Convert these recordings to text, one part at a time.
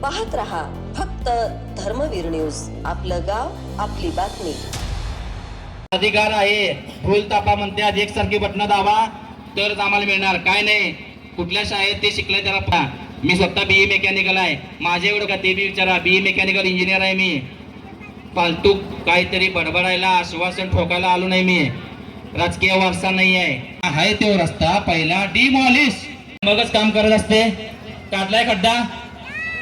पाहत रहा फक्त धर्मवीर न्यूज. आपलं गाव आपली बातमी. अधिकार आहे. फुल तापा म्हणतात एकसारखी बटणं दाबा तरच आम्हाला मिळणार. काय नाही, कुठल्या शाळेत ते शिकलंय त्याला पहा. मी स्वतः बीई मेकॅनिकल आहे. माझे एवढं का ते बी विचारा. बीई मेकॅनिकल इंजिनियर आहे मी. फालतू काहीतरी बडबडायला आश्वासन ठोकायला आलो नाही मी. राजकीय वारसा नाही आहे तो रस्ता पहिला डिमॉलिश मगच काम करत असते. काढलाय खड्डा,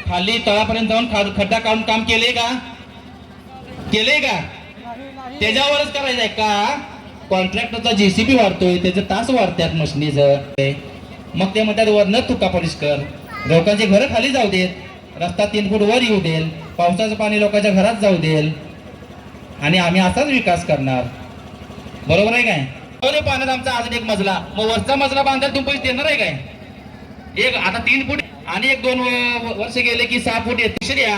खाली तळापर्यंत जाऊन खड्डा काढून काम केले का? केले का? त्याच्यावरच करायचंय का? कॉन्ट्रॅक्टरचा जेसीबी वाढतोय, त्याचे तास वाढतात मशिनीचं. मग ते म्हणतात वरनं तुका पॉलिश कर. लोकांचे घर खाली जाऊ देत, रस्ता 3 फूट वर येऊ देल, पावसाचं पाणी लोकांच्या घरात जाऊ देल आणि आम्ही असाच विकास करणार. बरोबर आहे काय? पाण्यात आमचा अजून एक मजला, मग वरचा मजला बांधायला तुम्ही पैसे देणार आहे काय? एक आता 3 फूट आणि 1-2 वर्ष गेले की 6 फूट येते द्या.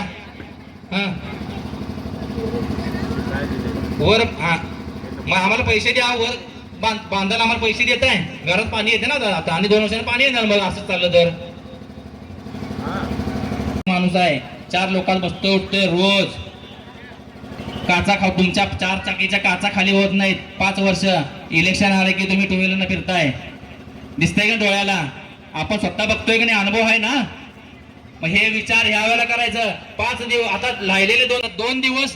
वर मग आम्हाला पैसे द्या. वर बांधायला आम्हाला पैसे देत आहे. घरात पाणी येते ना आता, आणि 2 वर्षांनी पाणी येणार. मग असं चाललं तर माणूस आहे. 4 लोकांत बसतो उठतोय रोज. काचा खाऊ तुमच्या 4 चाकीच्या काचा खाली होत नाहीत. 5 वर्ष इलेक्शन आले की तुम्ही 2 व्हीलरनं फिरताय. दिसतंय का डोळ्याला? आपण स्वतः बघतोय की नाही? अनुभव आहे ना. मग हे विचार ह्या वेळेला करायचं. 5 दिवस आता राहिलेले 2 दिवस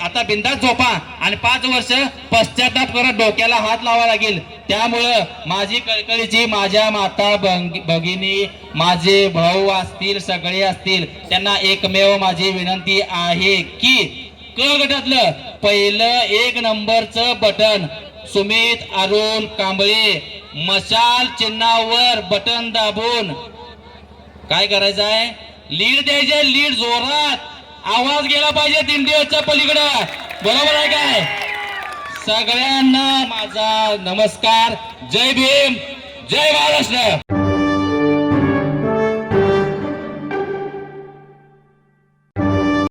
आता बिंदास झोपा आणि 5 वर्ष पश्चाताप करत डोक्याला हात लावा लागेल. त्यामुळं माझी कळकळीची माझ्या माता भगिनी, माझे भाऊ असतील, सगळे असतील, त्यांना एकमेव माझी विनंती आहे की क गटातलं पहिलं 1 नंबरचं बटन सुमित अरुण कांबळे मशाल चिन्हावर बटन दाबून काय करायचं आहे? लीड द्यायचे. लीड जोरात आवाज गेला पाहिजे दिंडीच्या पलीकडं. बरोबर आहे काय? सगळ्यांना माझा नमस्कार. जय भीम, जय महाराष्ट्र.